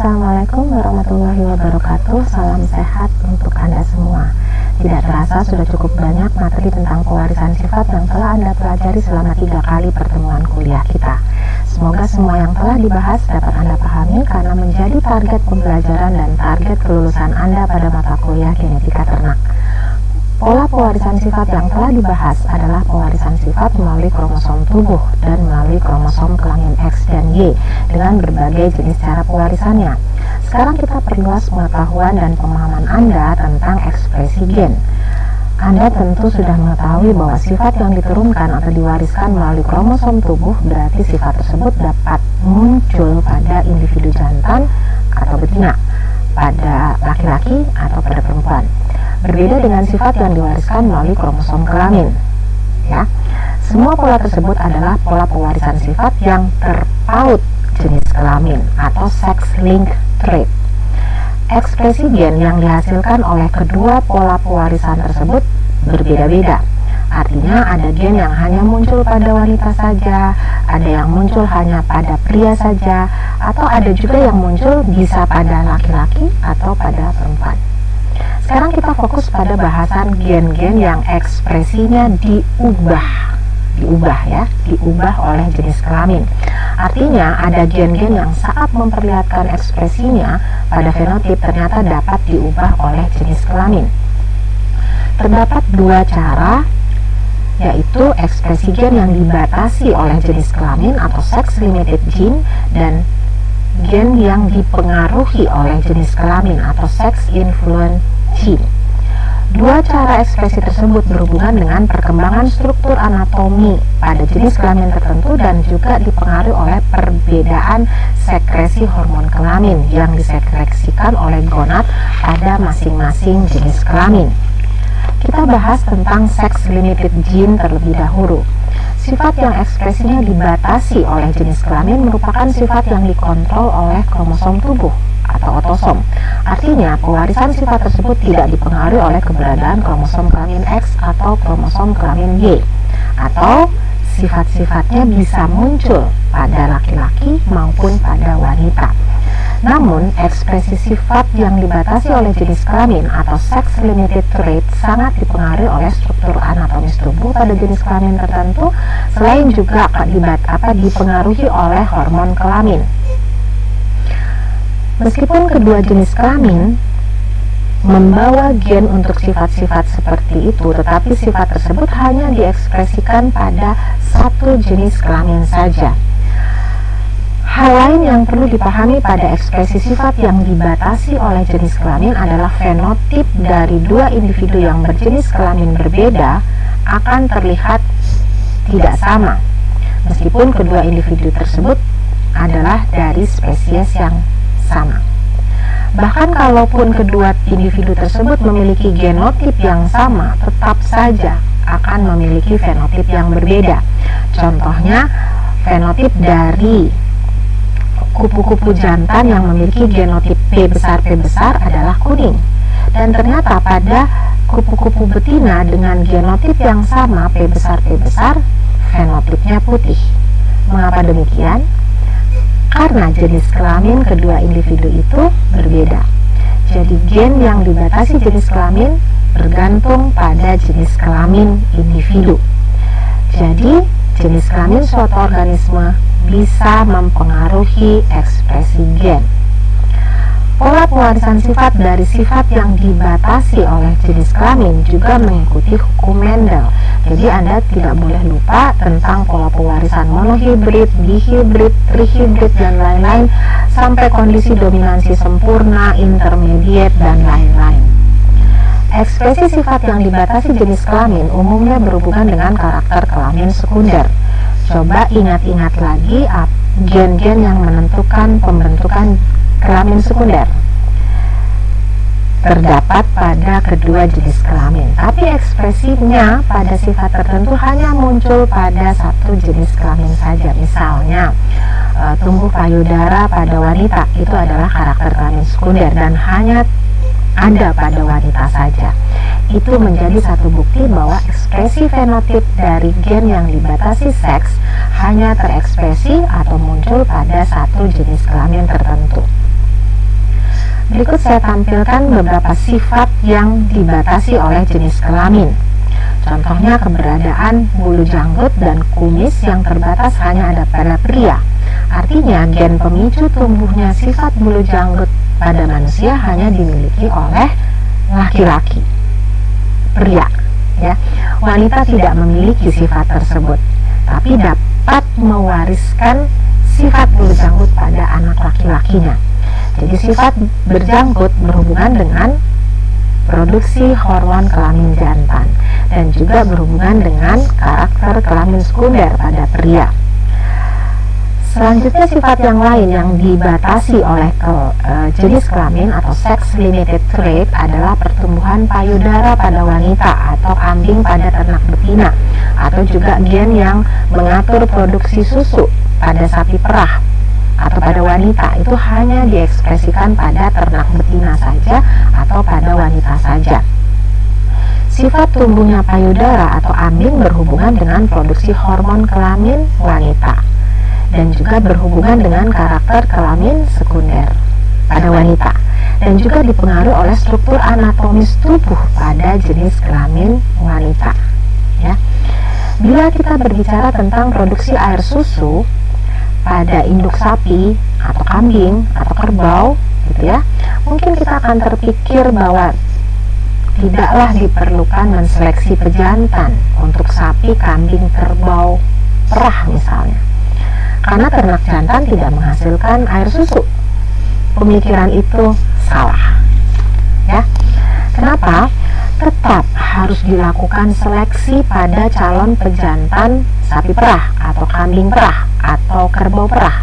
Assalamualaikum warahmatullahi wabarakatuh. Salam sehat untuk Anda semua. Tidak terasa sudah cukup banyak materi tentang pewarisan sifat yang telah Anda pelajari selama 3 kali pertemuan kuliah kita. Semoga semua yang telah dibahas dapat Anda pahami karena menjadi target pembelajaran dan target kelulusan Anda pada mata kuliah genetika ternak. Pola pewarisan sifat yang telah dibahas adalah pewarisan sifat melalui kromosom tubuh dan melalui kromosom kelamin X dan Y dengan berbagai jenis cara pewarisannya. Sekarang kita perluas pengetahuan dan pemahaman Anda tentang ekspresi gen. Anda tentu sudah mengetahui bahwa sifat yang diturunkan atau diwariskan melalui kromosom tubuh berarti sifat tersebut dapat muncul pada individu jantan atau betina, pada laki-laki atau pada perempuan. Berbeda dengan sifat yang diwariskan melalui kromosom kelamin. Ya, semua pola tersebut adalah pola pewarisan sifat yang terpaut jenis kelamin atau sex-linked trait. Ekspresi gen yang dihasilkan oleh kedua pola pewarisan tersebut berbeda-beda. Artinya ada gen yang hanya muncul pada wanita saja, ada yang muncul hanya pada pria saja, atau ada juga yang muncul bisa pada laki-laki atau pada perempuan. Sekarang kita fokus pada bahasan gen-gen yang ekspresinya diubah oleh jenis kelamin. Artinya ada gen-gen yang saat memperlihatkan ekspresinya pada fenotip ternyata dapat diubah oleh jenis kelamin. Terdapat 2 cara, yaitu ekspresi gen yang dibatasi oleh jenis kelamin atau sex-limited gene dan gen yang dipengaruhi oleh jenis kelamin atau sex-influenced gene. 2 cara ekspresi tersebut berhubungan dengan perkembangan struktur anatomi pada jenis kelamin tertentu dan juga dipengaruhi oleh perbedaan sekresi hormon kelamin yang disekresikan oleh gonad pada masing-masing jenis kelamin. Kita bahas tentang sex-limited gene terlebih dahulu. Sifat yang ekspresinya dibatasi oleh jenis kelamin merupakan sifat yang dikontrol oleh kromosom tubuh atau otosom. Artinya, pewarisan sifat tersebut tidak dipengaruhi oleh keberadaan kromosom kelamin X atau kromosom kelamin Y, atau sifat-sifatnya bisa muncul pada laki-laki maupun pada wanita. Namun, ekspresi sifat yang dibatasi oleh jenis kelamin atau sex-limited trait sangat dipengaruhi oleh struktur anatomis tubuh pada jenis kelamin tertentu, selain juga dipengaruhi oleh hormon kelamin. Meskipun kedua jenis kelamin membawa gen untuk sifat-sifat seperti itu, tetapi sifat tersebut hanya diekspresikan pada satu jenis kelamin saja. Hal lain yang perlu dipahami pada ekspresi sifat yang dibatasi oleh jenis kelamin adalah fenotip dari 2 individu yang berjenis kelamin berbeda akan terlihat tidak sama, meskipun kedua individu tersebut adalah dari spesies yang sama. Bahkan kalaupun kedua individu tersebut memiliki genotip yang sama, tetap saja akan memiliki fenotip yang berbeda. Contohnya, fenotip dari kupu-kupu jantan yang memiliki genotip P besar adalah kuning. Dan ternyata pada kupu-kupu betina dengan genotip yang sama P besar, fenotipnya putih. Mengapa demikian? Karena jenis kelamin kedua individu itu berbeda. Jadi gen yang dibatasi jenis kelamin bergantung pada jenis kelamin individu. Jadi jenis kelamin suatu organisme bisa mempengaruhi ekspresi gen. Pola pewarisan sifat dari sifat yang dibatasi oleh jenis kelamin juga mengikuti hukum Mendel. Jadi Anda tidak boleh lupa tentang pola pewarisan monohibrid, dihibrid, trihibrid, dan lain-lain sampai kondisi dominansi sempurna, intermediate, dan lain-lain. Ekspresi sifat yang dibatasi jenis kelamin umumnya berhubungan dengan karakter kelamin sekunder. Coba ingat-ingat lagi gen-gen yang menentukan pembentukan kelamin sekunder. Terdapat pada kedua jenis kelamin, tapi ekspresinya pada sifat tertentu hanya muncul pada satu jenis kelamin saja. Misalnya, tumbuh payudara pada wanita itu adalah karakter kelamin sekunder dan hanya ada pada wanita saja. Itu menjadi satu bukti bahwa ekspresi fenotip dari gen yang dibatasi seks hanya terekspresi atau muncul pada satu jenis kelamin tertentu. Berikut saya tampilkan beberapa sifat yang dibatasi oleh jenis kelamin. Contohnya keberadaan bulu janggut dan kumis yang terbatas hanya ada pada pria. Artinya gen pemicu tumbuhnya sifat bulu janggut pada manusia hanya dimiliki oleh laki-laki, pria. Ya, wanita tidak memiliki sifat tersebut, tapi dapat mewariskan sifat bulu janggut pada anak laki-lakinya. Jadi sifat berjanggut berhubungan dengan produksi hormon kelamin jantan dan juga berhubungan dengan karakter kelamin sekunder pada pria. Selanjutnya sifat yang lain yang dibatasi oleh jenis kelamin atau sex limited trait adalah pertumbuhan payudara pada wanita atau kambing pada ternak betina, atau juga gen yang mengatur produksi susu pada sapi perah atau pada wanita itu hanya diekspresikan pada ternak betina saja atau pada wanita saja. Sifat tumbuhnya payudara atau ambing berhubungan dengan produksi hormon kelamin wanita dan juga berhubungan dengan karakter kelamin sekunder pada wanita dan juga dipengaruhi oleh struktur anatomis tubuh pada jenis kelamin wanita. Ya. Bila kita berbicara tentang produksi air susu pada induk sapi atau kambing atau kerbau, gitu ya, mungkin kita akan terpikir bahwa tidaklah diperlukan menseleksi pejantan untuk sapi, kambing, kerbau, perah misalnya, karena ternak jantan tidak menghasilkan air susu. Pemikiran itu salah. Ya, kenapa? Tetap harus dilakukan seleksi pada calon pejantan sapi perah atau kambing perah atau kerbau perah,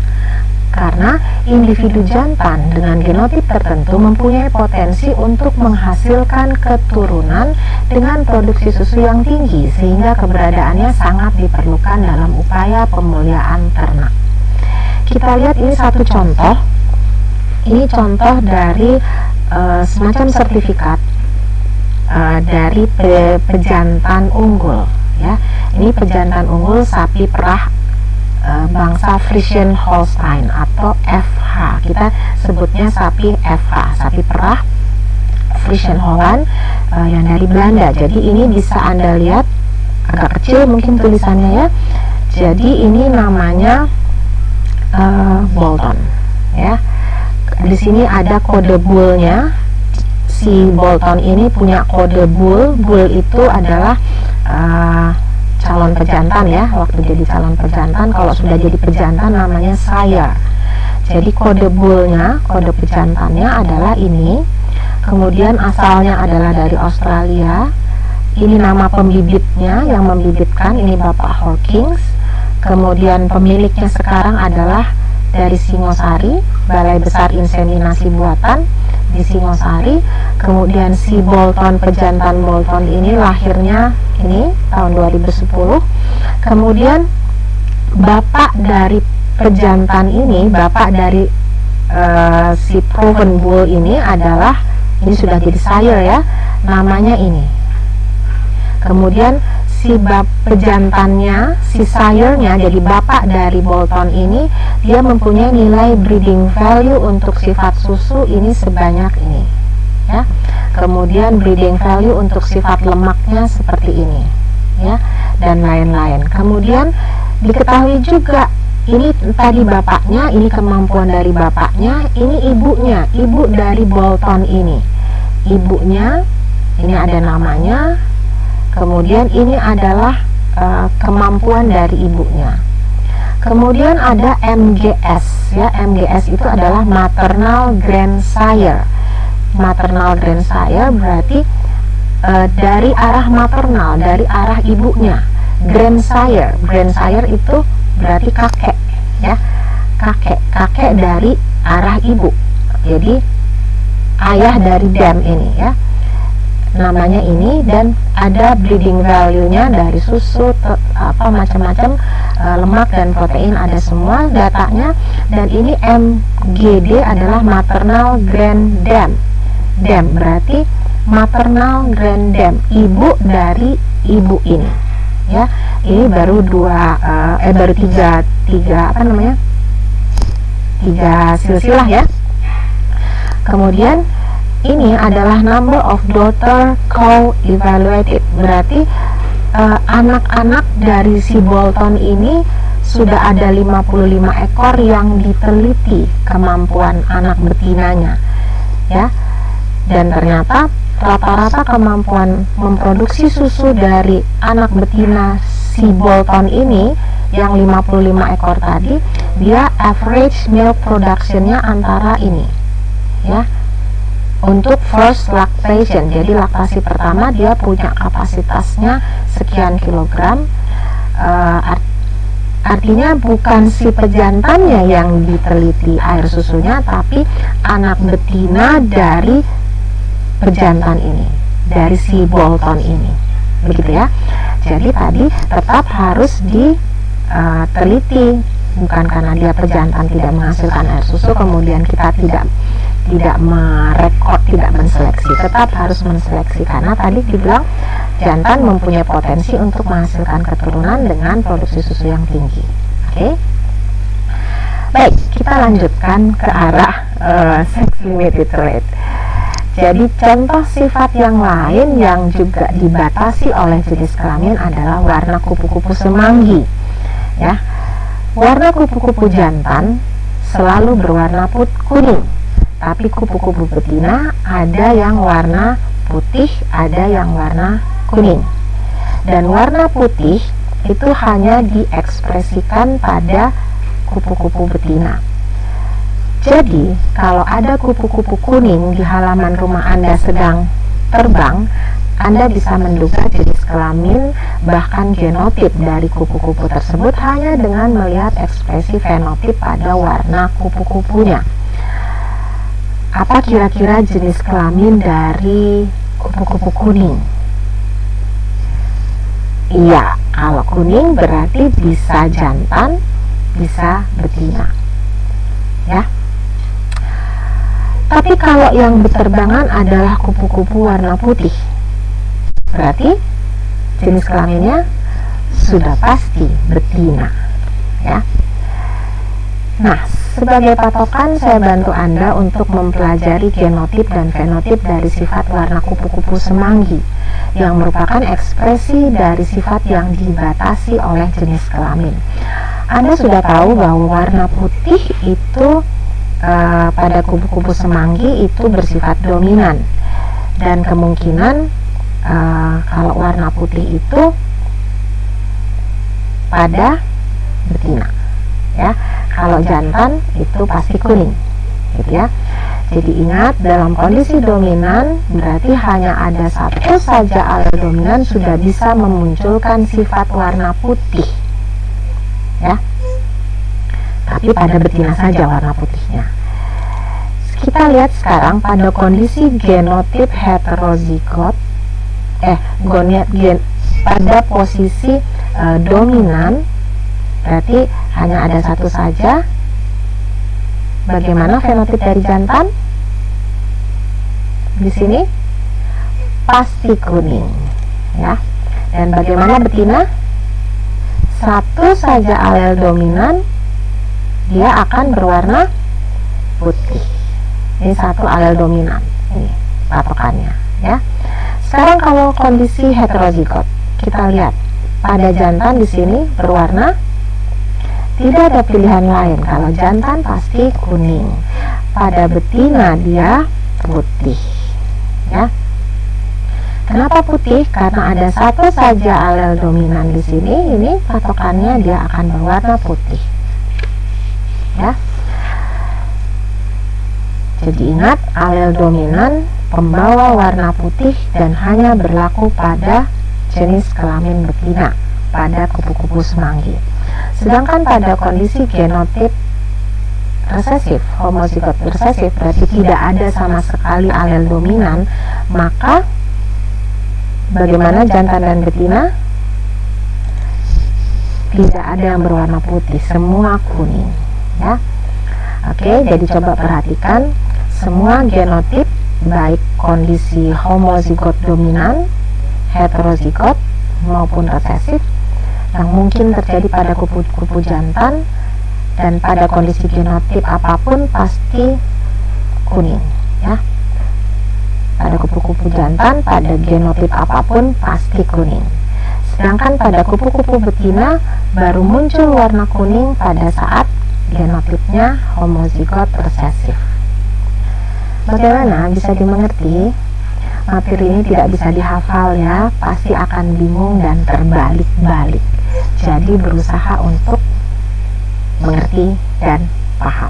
karena individu jantan dengan genotip tertentu mempunyai potensi untuk menghasilkan keturunan dengan produksi susu yang tinggi, sehingga keberadaannya sangat diperlukan dalam upaya pemuliaan ternak. Kita lihat ini satu contoh. Ini contoh dari semacam sertifikat dari pejantan unggul. Ya, ini pejantan unggul sapi perah bangsa Friesian Holstein atau FH. Kita sebutnya sapi FH, sapi perah Friesian Holland yang dari Belanda. Jadi ini bisa Anda lihat agak kecil mungkin tulisannya ya. Jadi ini namanya Bolton. Ya, di sini ada kode bullnya. Si Bolton ini punya kode bull. Bull itu adalah calon pejantan ya. Waktu jadi calon pejantan, kalau sudah jadi pejantan namanya sire. Jadi kode bullnya, kode pejantannya adalah ini. Kemudian asalnya adalah dari Australia. Ini nama pembibitnya yang membibitkan, ini Bapak Hawkins. Kemudian pemiliknya sekarang adalah dari Singosari, Balai Besar Inseminasi Buatan di Singosari. Kemudian si Bolton, pejantan Bolton ini lahirnya ini tahun 2010. Kemudian bapak dari pejantan ini, bapak dari si Proven Bull ini adalah, ini sudah jadi sire ya, namanya ini. Kemudian si pejantannya, si sire-nya, jadi bapak dari Bolton ini, dia mempunyai nilai breeding value untuk sifat susu ini sebanyak ini ya. Kemudian breeding value untuk sifat lemaknya seperti ini ya, dan lain-lain. Kemudian diketahui juga ini tadi bapaknya, ini kemampuan dari bapaknya, ini ibunya, ibu dari Bolton ini, ibunya ini ada namanya. Kemudian ini adalah kemampuan dari ibunya. Kemudian ada MGS ya, MGS itu adalah maternal grandsire. Maternal grandsire berarti dari arah maternal, dari arah ibunya. Grandsire, grandsire itu berarti kakek ya, kakek dari arah ibu. Jadi ayah dari them ini ya, namanya ini. Dan ada breeding value-nya dari susu, macam-macam, lemak dan protein ada semua datanya. Dan ini MGD adalah maternal granddam. Dam berarti maternal granddam, ibu dari ibu ini ya. Ini baru baru tiga tiga silsilah ya. Kemudian ini adalah number of daughter co-evaluated, berarti anak-anak dari si Bolton ini sudah ada 55 ekor yang diteliti kemampuan anak betinanya, ya. Dan ternyata rata-rata kemampuan memproduksi susu dari anak betina si Bolton ini yang 55 ekor tadi, dia average milk productionnya antara ini, ya. Untuk first lactation, jadi laktasi pertama dia punya kapasitasnya sekian kilogram. Artinya bukan si pejantannya yang diteliti air susunya, tapi anak betina dari pejantan ini, dari si Bolton ini, begitu ya. Jadi tadi tetap harus diteliti, bukan karena dia pejantan tidak menghasilkan air susu kemudian kita tidak merekod, tidak menseleksi. Tetap harus menseleksi karena tadi dibilang jantan mempunyai potensi untuk menghasilkan keturunan dengan produksi susu yang tinggi. Oke. Baik, kita lanjutkan ke arah sex limited trait. Jadi contoh sifat yang lain yang juga dibatasi oleh jenis kelamin adalah warna kupu-kupu semanggi, ya. Warna kupu-kupu jantan selalu berwarna kuning, tapi kupu-kupu betina ada yang warna putih, ada yang warna kuning. Dan warna putih itu hanya diekspresikan pada kupu-kupu betina. Jadi, kalau ada kupu-kupu kuning di halaman rumah Anda sedang terbang, Anda bisa menduga jenis kelamin bahkan genotip dari kupu-kupu tersebut hanya dengan melihat ekspresi fenotip pada warna kupu-kupunya. Apa kira-kira jenis kelamin dari kupu-kupu kuning? Iya, kalau kuning berarti bisa jantan, bisa betina, ya. Tapi kalau yang berterbangan adalah kupu-kupu warna putih, berarti jenis kelaminnya sudah pasti betina, ya. Nah, sebagai patokan saya bantu Anda untuk mempelajari genotip dan fenotip dari sifat warna kupu-kupu semanggi yang merupakan ekspresi dari sifat yang dibatasi oleh jenis kelamin. Anda sudah tahu bahwa warna putih itu pada kupu-kupu semanggi itu bersifat dominan, dan kemungkinan kalau warna putih itu pada betina, ya. Kalau jantan itu pasti kuning, gitu ya. Jadi ingat, dalam kondisi dominan berarti hanya ada satu saja alel dominan sudah bisa memunculkan sifat warna putih, ya. Tapi pada betina saja warna putihnya. Kita lihat sekarang pada kondisi genotip heterozigot, pada posisi dominan, berarti hanya ada satu saja. Bagaimana fenotip dari jantan? Di sini pasti kuning, ya. Dan bagaimana betina? Satu saja alel dominan, dia akan berwarna putih. Ini satu alel dominan, ini patokannya, ya. Sekarang kalau kondisi heterozigot, kita lihat pada jantan di sini berwarna, tidak ada pilihan lain. Kalau jantan pasti kuning, pada betina dia putih, ya. Kenapa putih? Karena ada satu saja alel dominan di sini. Ini patokannya dia akan berwarna putih, ya. Jadi ingat, alel dominan pembawa warna putih dan hanya berlaku pada jenis kelamin betina, pada kupu-kupu semanggi. Sedangkan pada kondisi genotip resesif, homozigot resesif, berarti tidak ada sama sekali alel dominan, maka bagaimana jantan dan betina? Tidak ada yang berwarna putih, semua kuning, ya. Oke, jadi coba perhatikan semua genotip, baik kondisi homozigot dominan, heterozigot maupun resesif, yang mungkin terjadi pada kupu-kupu jantan, dan pada kondisi genotip apapun pasti kuning, ya. Pada kupu-kupu jantan, pada genotip apapun pasti kuning. Sedangkan pada kupu-kupu betina baru muncul warna kuning pada saat genotipnya homozigot resesif. Bagaimana bisa dimengerti? Materi ini tidak bisa dihafal ya, pasti akan bingung dan terbalik-balik. Jadi berusaha untuk mengerti dan paham.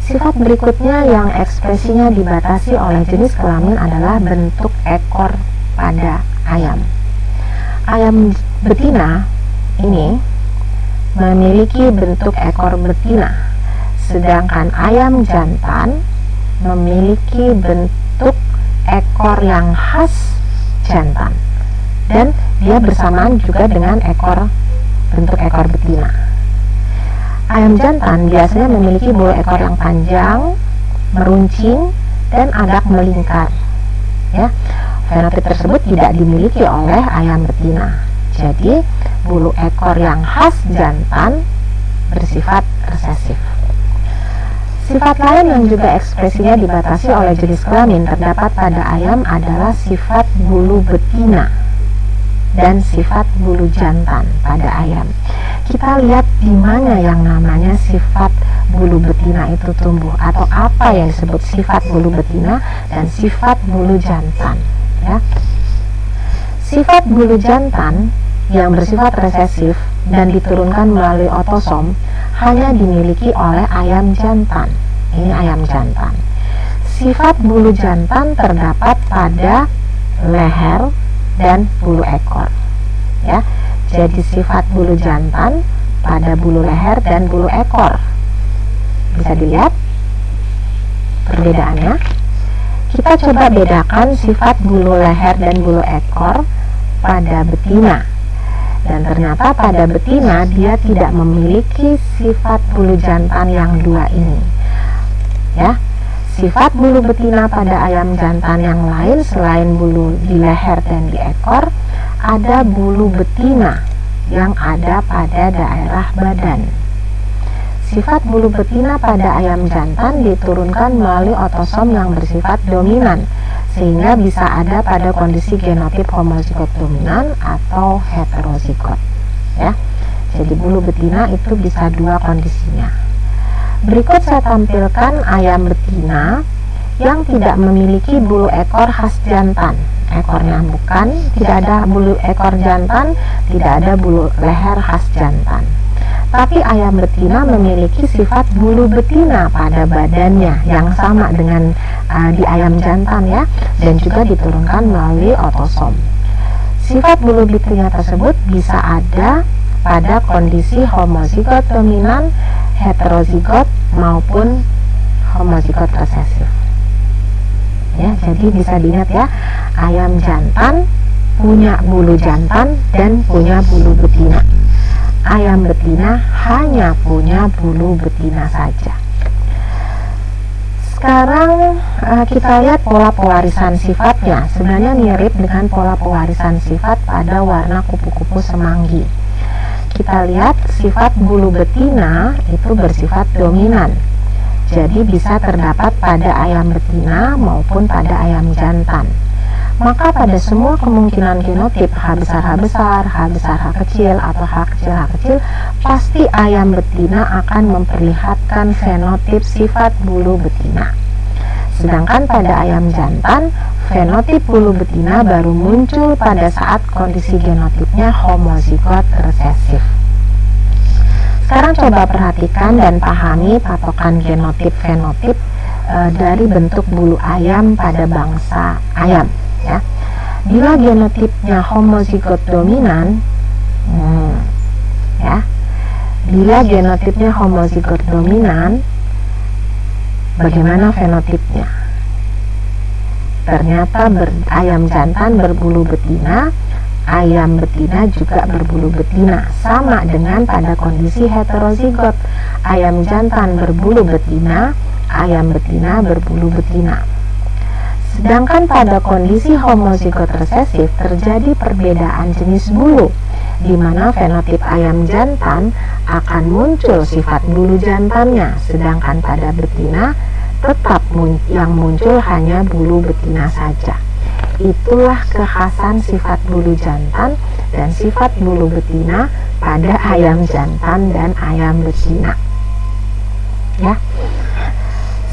Sifat berikutnya yang ekspresinya dibatasi oleh jenis kelamin adalah bentuk ekor pada ayam. Ayam betina ini memiliki bentuk ekor betina, sedangkan ayam jantan memiliki bentuk ekor yang khas jantan, dan dia bersamaan juga dengan bentuk ekor betina. Ayam jantan biasanya memiliki bulu ekor yang panjang, meruncing, dan agak melingkar. Ya, fenotip tersebut tidak dimiliki oleh ayam betina. Jadi, bulu ekor yang khas jantan bersifat resesif. Sifat lain yang juga ekspresinya dibatasi oleh jenis kelamin terdapat pada ayam adalah sifat bulu betina dan sifat bulu jantan pada ayam. Kita lihat di mana yang namanya sifat bulu betina itu tumbuh, atau apa yang disebut sifat bulu betina dan sifat bulu jantan, ya. Sifat bulu jantan yang bersifat resesif dan diturunkan melalui otosom hanya dimiliki oleh ayam jantan. Ini ayam jantan. Sifat bulu jantan terdapat pada leher dan bulu ekor, ya. Jadi sifat bulu jantan pada bulu leher dan bulu ekor. Bisa dilihat perbedaannya. Kita coba bedakan sifat bulu leher dan bulu ekor pada betina. Dan ternyata pada betina dia tidak memiliki sifat bulu jantan yang dua ini. Ya. Sifat bulu betina pada ayam jantan yang lain selain bulu di leher dan di ekor, ada bulu betina yang ada pada daerah badan. Sifat bulu betina pada ayam jantan diturunkan melalui otosom yang bersifat dominan, sehingga bisa ada pada kondisi genotip homozigot dominan atau heterozigot, ya. Jadi bulu betina itu bisa dua kondisinya. Berikut saya tampilkan ayam betina yang tidak memiliki bulu ekor khas jantan. Ekornya bukan, tidak ada bulu ekor jantan, tidak ada bulu leher khas jantan. Tapi ayam betina memiliki sifat bulu betina pada badannya yang sama dengan di ayam jantan, ya, dan juga diturunkan melalui otosom. Sifat bulu betina tersebut bisa ada pada kondisi homozigot dominan, heterozigot maupun homozigot resesif. Ya, jadi bisa dilihat ya, ayam jantan punya bulu jantan dan punya bulu betina. Ayam betina hanya punya bulu betina saja. Sekarang kita lihat pola pewarisan sifatnya. Sebenarnya mirip dengan pola pewarisan sifat pada warna kupu-kupu semanggi. Kita lihat sifat bulu betina itu bersifat dominan. Jadi bisa terdapat pada ayam betina maupun pada ayam jantan. Maka pada semua kemungkinan genotip H besar H besar, H besar H kecil, atau H kecil H kecil, pasti ayam betina akan memperlihatkan fenotip sifat bulu betina. Sedangkan pada ayam jantan, fenotip bulu betina baru muncul pada saat kondisi genotipnya homozigot resesif. Sekarang coba perhatikan dan pahami patokan genotip-fenotip dari bentuk bulu ayam pada bangsa ayam, ya. Bila genotipnya homozigot dominan, ya, bila genotipnya homozigot dominan, bagaimana fenotipnya? Ternyata ayam jantan berbulu betina, ayam betina juga berbulu betina, sama dengan pada kondisi heterozigot. Ayam jantan berbulu betina, ayam betina berbulu betina. Sedangkan pada kondisi homozigot resesif terjadi perbedaan jenis bulu, di mana fenotip ayam jantan akan muncul sifat bulu jantannya, sedangkan pada betina tetap yang muncul hanya bulu betina saja. Itulah kekhasan sifat bulu jantan dan sifat bulu betina pada ayam jantan dan ayam betina. Ya.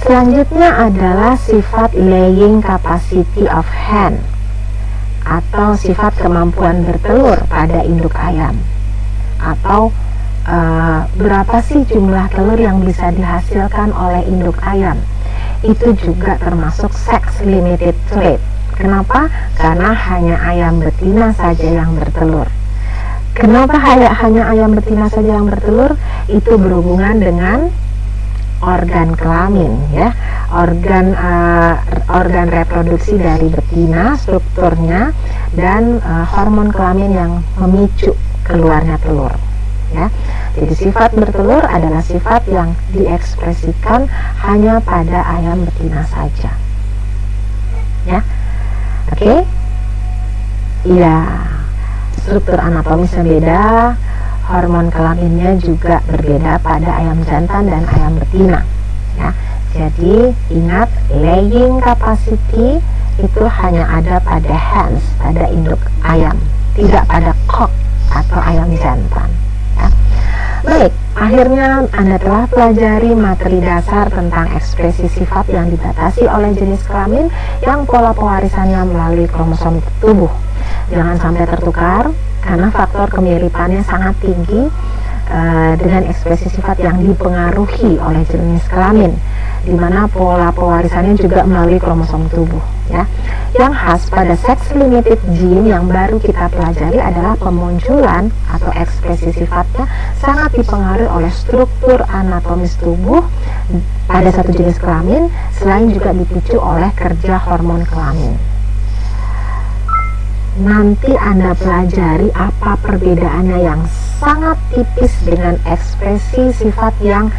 Selanjutnya adalah sifat laying capacity of hen atau sifat kemampuan bertelur pada induk ayam, atau berapa sih jumlah telur yang bisa dihasilkan oleh induk ayam. Itu juga termasuk sex limited trait. Kenapa? Karena hanya ayam betina saja yang bertelur. Kenapa hanya ayam betina saja yang bertelur? Itu berhubungan dengan organ kelamin, ya, organ reproduksi dari betina, strukturnya, dan hormon kelamin yang memicu keluarnya telur, ya. Jadi sifat bertelur adalah sifat yang diekspresikan hanya pada ayam betina saja, ya. Oke. Iya, struktur anatomisnya beda, hormon kelaminnya juga berbeda pada ayam jantan dan ayam betina, ya. Jadi ingat, laying capacity itu hanya ada pada hens, pada induk ayam, tidak pada cock atau ayam jantan, ya. Baik, akhirnya Anda telah pelajari materi dasar tentang ekspresi sifat yang dibatasi oleh jenis kelamin yang pola pewarisannya melalui kromosom tubuh. Jangan sampai tertukar, karena faktor kemiripannya sangat tinggi dengan ekspresi sifat yang dipengaruhi oleh jenis kelamin, di mana pola pewarisannya juga melalui kromosom tubuh, ya. Yang khas pada sex limited gene yang baru kita pelajari adalah pemunculan atau ekspresi sifatnya sangat dipengaruhi oleh struktur anatomis tubuh pada satu jenis kelamin, selain juga dipicu oleh kerja hormon kelamin. Nanti Anda pelajari apa perbedaannya yang sangat tipis dengan ekspresi sifat yang